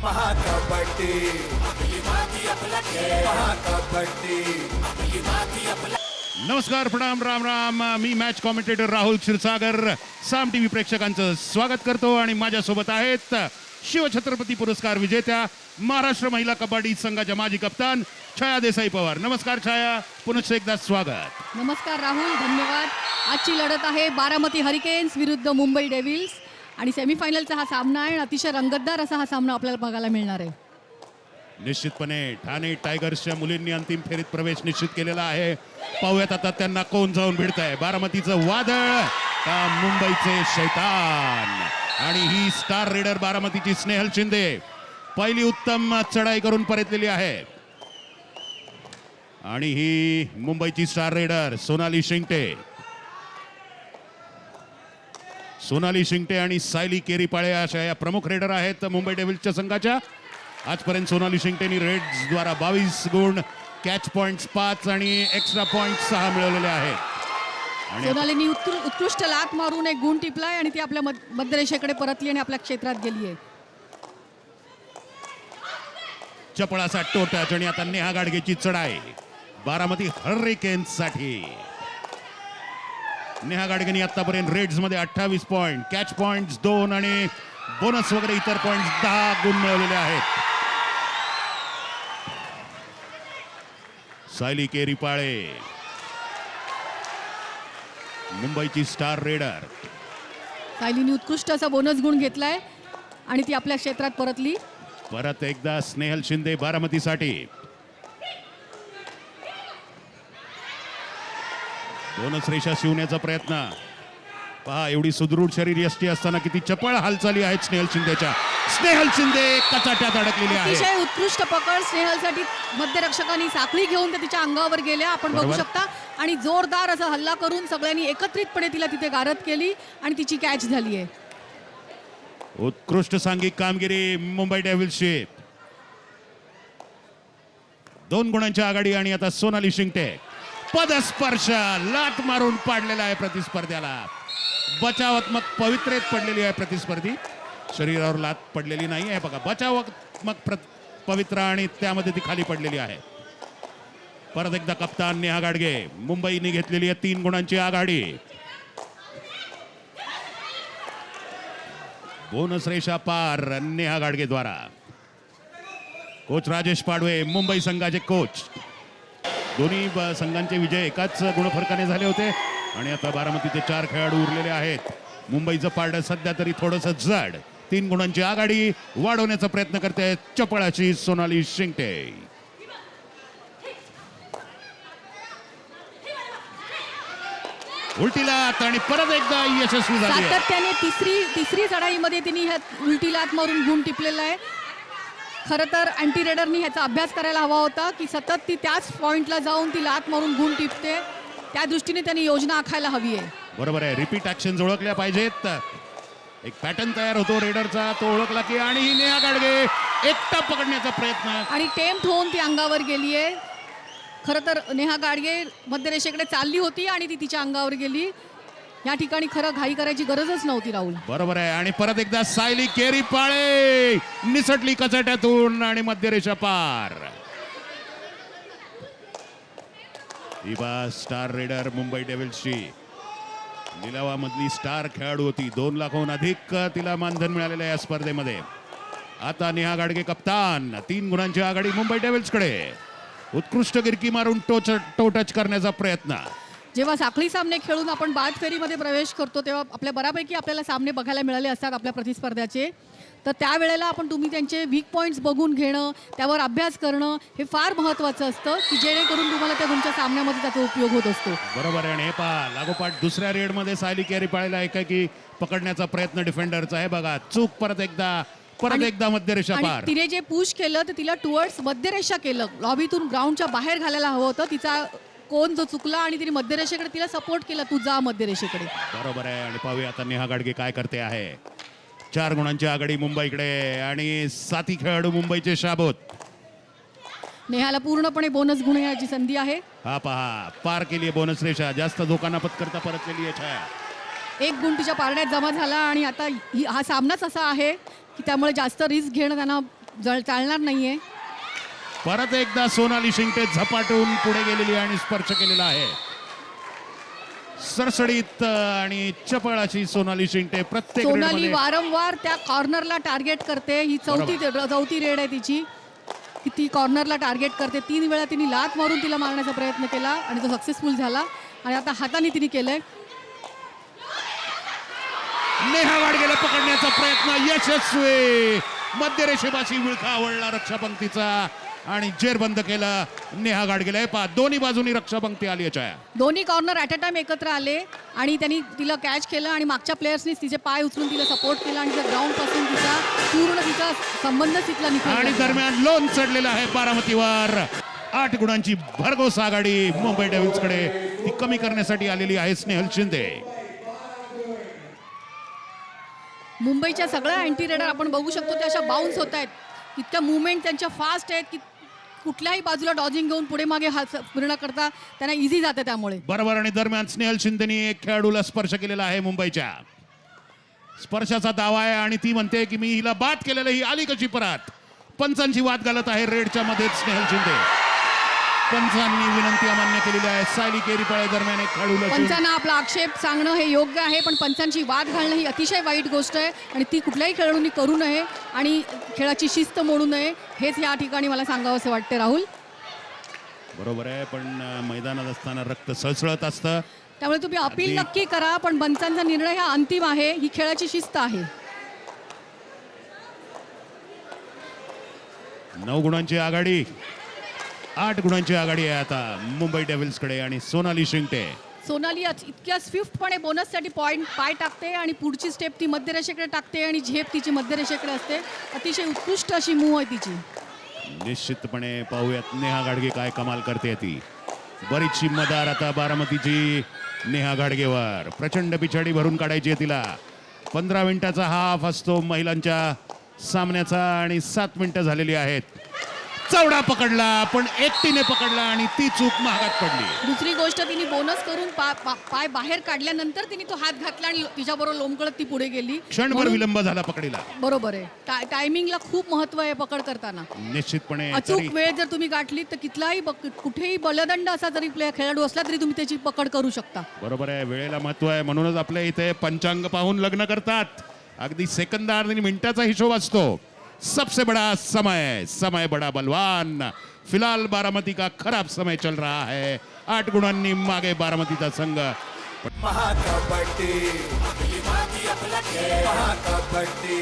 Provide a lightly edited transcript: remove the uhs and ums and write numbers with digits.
महाकबड्डी आपली माती आपला खेळ महाकबड्डी आपली माती आपला. नमस्कार, प्रणाम, राम राम. मी मॅच कॉमेंटेटर राहुल क्षीरसागर साम टीव्ही प्रेक्षकांचं स्वागत करतो आणि माझ्यासोबत आहेत शिवछत्रपती पुरस्कार विजेत्या महाराष्ट्र महिला कबड्डी संघाच्या माजी कप्तान छाया देसाई पवार. नमस्कार छाया, पुनश्च एकदा स्वागत. नमस्कार राहुल, धन्यवाद. आजची लढत आहे बारामती हरिकेन्स विरुद्ध मुंबई डेव्हिल्स आणि सेमीफायनलचा हा सामना आहे. अतिशय रंगतदार असा हा सामना आपल्याला बघायला मिळणार आहे. निश्चितपणे ठाणे टायगर्सच्या मुलींनी अंतिम फेरीत प्रवेश निश्चित केलेला आहे. पाहूयात आता त्यांना कोण जाऊन भिडत आहे, बारामतीचं वादळ का मुंबईचे शैतान. आणि ही स्टार रेडर बारामतीची स्नेहल शिंदे पहिली उत्तम चढाई करून परतलेली आहे. आणि ही मुंबईची स्टार रेडर सोनाली शिंगटे आणि सायली केरीपाळे अशा या प्रमुख रेडर आहेत मुंबई डेव्हिल्सच्या संघाच्या. आजपर्यंत सोनाली शिंगटेनी रेड्स द्वारा 22 गुण, कॅच पॉइंट्स 5 आणि एक्स्ट्रा पॉइंट 6 मिळवलेले आहेत. सोनालीनी उत्कृष्ट लात मारून एक गुण टिपलाय आणि ती आपल्या मध्यरेषेकडे परतली आणि आपल्या क्षेत्रात गेली आहे. चपळाचा टोटच आणि आता नेहा गाडगेची चढाई बारामती हरिकेन्स साठी. नेहा गाडगेनी आतापर्यंत रेड्स मध्ये 28 पॉइंट, कॅच पॉइंट्स 2 आणि बोनस वगैरे इतर पॉइंट 10 गुण मिळवलेले आहेत. सायली केरीपाळे मुंबईची स्टार रेडर. सायलीनी उत्कृष्ट असा बोनस गुण घेतलाय आणि ती आपल्या क्षेत्रात परतली. परत एकदा स्नेहल शिंदे बारामतीसाठी. बोनस रेषा शिवण्याचा प्रयत्न पहा. एवढी सुदृढ शरीर यष्टी असताना किती चपळ हालचाली आहेत स्नेहल शिंदेच्या. स्नेहल शिंदे कचाट्यात अडकलेली आहे. अतिशय उत्कृष्ट पकड स्नेहलसाठी. मध्यरक्षकांनी साखळी घेऊन ते तिच्या अंगावर गेल्या आपण बघू शकता आणि जोरदार असा हल्ला करून सगळ्यांनी एकत्रितपणे तिला तिथे गारद केली आणि तिची कॅच झाली आहे. उत्कृष्ट सांघिक कामगिरी मुंबई डेव्हिल्सची. 2 गुणांची आघाडी आणि आता सोनाली शिंगटे पदस्पर्श लाट मारून पाडलेला आहे प्रतिस्पर्ध्याला. बचावात्मक पवित्रेत पडलेली आहे प्रतिस्पर्धी. शरीरावर लात पडलेली नाही आहे बघा, बचावात्मक पवित्र आणि त्यामध्ये ती खाली पडलेली आहे. परत एकदा कप्तान नेहा गाडगे. मुंबईने घेतलेली आहे 3 गुणांची आघाडी. बोनस रेषा पार नेहा गाडगे द्वारा. कोच राजेश पाडवे मुंबई संघाचे कोच. दोन्ही संघांचे विजय एकाच गुणफरकाने झाले होते आणि आता बारामतीचे 4 खेळाडू उरलेले आहेत. मुंबईचं पारडं सध्या तरी थोडंसं जड. 3 गुणांची आघाडी वाढवण्याचा प्रयत्न करते चपळाची सोनाली शिंगटे. उलटी लात आणि परत एकदा यशस्वी झाली. सातत्याने तिसरी चढाईमध्ये तिने उलटी लात मारून गुण टिपलेला आहे. खरं तर अँटी रेडरनी ह्याचा अभ्यास करायला हवा होता की सतत ती त्याच पॉइंटला जाऊन ती लात मारून गुण टिपते. त्या दृष्टीने त्यांनी योजना आखायला हवी आहे. बरोबर आहे, रिपीट ऍक्शन ओळखल्या पाहिजेत. एक पॅटर्न तयार होतो रेडरचा, तो ओळखला की आणि नेहा गाडगे एकटा पकडण्याचा प्रयत्न आणि टेम्प्ट होऊन ती अंगावर गेली आहे. खरं तर नेहा गाडगे मध्यरेषेकडे चालली होती आणि ती तिच्या अंगावर गेली. या ठिकाणी खरं घाई करायची गरजच नव्हती राहुल. बरोबर आहे. आणि परत एकदा सायली केरीपाळे निसटली कचाट्यातून आणि मध्यरेषा पार. ही स्टार रेडर मुंबई डेव्हिल्सची लिलावामधली स्टार खेळाडू होती. 2 लाखाहून अधिक तिला मानधन मिळालेलं आहे या स्पर्धेमध्ये. आता नेहा गाडगे कप्तान. 3 गुणांची आघाडी मुंबई डेव्हिल्सकडे. उत्कृष्ट गिरकी मारून टो टच करण्याचा प्रयत्न. जेव्हा साखळी सामने खेळून आपण बाद फेरीमध्ये प्रवेश करतो तेव्हा आपल्या बऱ्यापैकी आपल्याला सामने बघायला मिळाले असतात आपल्या प्रतिस्पर्ध्याचे. तर त्यावेळेला आपण त्याचे वीक पॉईंट्स बघून घेणं, त्यावर अभ्यास करणं हे फार महत्त्वाचं असतं की जेणेकरून तुम्हाला त्या तुमच्या सामन्यामध्ये त्याचा उपयोग होत असतो. बरोबर आहे. आणि हे पहा लागोपाठ दुसऱ्या रेडमध्ये सायली केरीपाळेला एकाकी पकडण्याचा प्रयत्न डिफेंडरचा आहे बघा. चूक परत एकदा मध्यरेषा पार. तिने जे पुश केलं तर तिला टुवर्ड्स मध्यरेषा केलं. लॉबीतून ग्राउंडच्या बाहेर घालायला हवं होतं. तिचा कोण जो चुकला आणि तिने मध्यरेषेकडे तिला सपोर्ट केला, तू जा मध्यरेषेकडे. बरोबर आहे. आणि पाहूया आता नेहा गाडगे काय करते आहे. 4 गुणांची आघाडी मुंबईकडे आणि 7 खेळाडू मुंबईचे शाबोत. नेहाला पूर्णपणे बोनस गुण घेण्याची संधी आहे. हा पहा पार केली बोनस रेषा. जास्त धोका पत्करता परतलेली आहे छाया. एक गुण तिच्या पारड्यात जमा झाला आणि आता हा सामनाच असा आहे की त्यामुळे जास्त रिस्क घेणं त्यांना चालणार नाहीये. परत एकदा सोनाली शिंगटे झपाटून पुढे गेलेली आणि स्पर्श केलेला आहे. सरसडीत आणि चपळ अशी सोनाली शिंगटे प्रत्येक सोनाली रेडमध्ये. वारंवार त्या कॉर्नरला टार्गेट करते. ही चौथी रेड आहे तिची की ती कॉर्नरला टार्गेट करते. 3 वेळा तिने लात मारून तिला मारण्याचा प्रयत्न केला आणि तो सक्सेसफुल झाला आणि आता हाताने तिने केलंय. नेहा गाडगेला पकडण्याचा प्रयत्न यशस्वी. मध्यरेषेपाशी विळखा आवळला रक्षापंक्तीचा आणि जेर बंद केला नेहा गाडगेला. हे पहा दोन्ही बाजूनी रक्षापंक्ती आली छाया. दोन्ही कॉर्नर ॲट अ टाइम एकत्र आले आणि त्यांनी तिला कॅच केलं आणि मागच्या प्लेयर्सनी तिचे पाय उचलून तिला सपोर्ट केला आणि ग्राउंड पासून तिचा संबंध तिथला आणि निघाला. दरम्यान लोन चढलेला आहे बारामतीवर. 8 गुणांची भरघोस आघाडी मुंबई डेव्हिल्सकडे. ती कमी करण्यासाठी आलेली आहे स्नेहल शिंदे. मुंबईच्या सगळ्या अँटी रेडर आपण बघू शकतो त्या अशा बाउन्स होत आहेत. इतक्या मुवमेंट त्यांच्या फास्ट आहेत की कुठल्याही बाजूला डॉजिंग घेऊन पुढे मागे पूर्ण करता त्यांना इझी जाते. त्यामुळे बरोबर. आणि दरम्यान स्नेहल शिंदेनी एक खेळाडूला स्पर्श केलेला आहे मुंबईच्या. स्पर्शाचा दावा आहे आणि ती म्हणते की मी हिला बाद केलेलं, ही आली कशी परत. पंचांची वाद घालत आहे रेडच्या मध्ये स्नेहल शिंदे. पंचांनी विनंती अमान्य केलेली आहे. सायली केरीपाळे दरम्यान एक खेळाडूला पंचांना आपला आक्षेप सांगणं हे योग्य आहे पण पंचांची वाद घालणं ही अतिशय वाईट गोष्ट आहे आणि ती कुठल्याही खेळाडूंनी करू नये आणि खेळाची शिस्त मोडू नये हेच या ठिकाणी मला सांगावं असं वाटतं. राहुल बरोबर आहे पण मैदानात असताना रक्त सळसळत असतं. त्यामुळे तुम्ही अपील नक्की करा पण पंचांचा निर्णय हा अंतिम आहे. ही खेळाची शिस्त आहे. 9 गुणांची आघाडी. 8 गुणांची आघाडी आहे आता मुंबई डेव्हिल्सकडे आणि सोनाली शिंगटे. सोनाली इतक्या स्विफ्टपणे बोनससाठी पाय टाकते आणि पुढची स्टेप ती मध्यरेषेकडे टाकते आणि झेप तिची मध्यरेषेकडे असते. अतिशय उत्कृष्ट अशी मूव आहे तिची. निश्चितपणे पाहूयात नेहा गाडगे काय कमाल करते ती. बरीचशी मदार आता बारामतीची नेहा गाडगेवर. प्रचंड पिछाडी भरून काढायची आहे तिला. 15 मिनिटाचा हाफ असतो महिलांच्या सामन्याचा आणि 7 मिनिटं झालेली आहेत. चवडा पकडला पण एकटीने पकडला आणि ती चूक महागात पडली. दुसरी गोष्ट तिने बोनस करून पाय बाहेर काढल्यानंतर तिने तो हात घातला आणि तिच्याबरोबर लोंबकळत ती पुढे गेली. क्षणभर विलंब झाला पकडीला. बरोबर आहे. टायमिंगला खूप महत्व आहे पकड करताना. निश्चितपणे अचूक वेळ जर तुम्ही गाठली तर कुठलाही कुठेही बलदंड असा जरी खेळाडू असला तरी तुम्ही त्याची पकड करू शकता. बरोबर आहे. वेळेला महत्व आहे म्हणूनच आपल्या इथे पंचांग पाहून लग्न करतात. अगदी सेकंदार आणि मिनिटाचा हिशोब असतो. सबसे बड़ा समय बड़ा बलवान. फिलहाल बारामती का खराब समय चल रहा है. 8 गुणांनी मागे बारामतीचा संघ. महाकबड्डी महाकबड्डी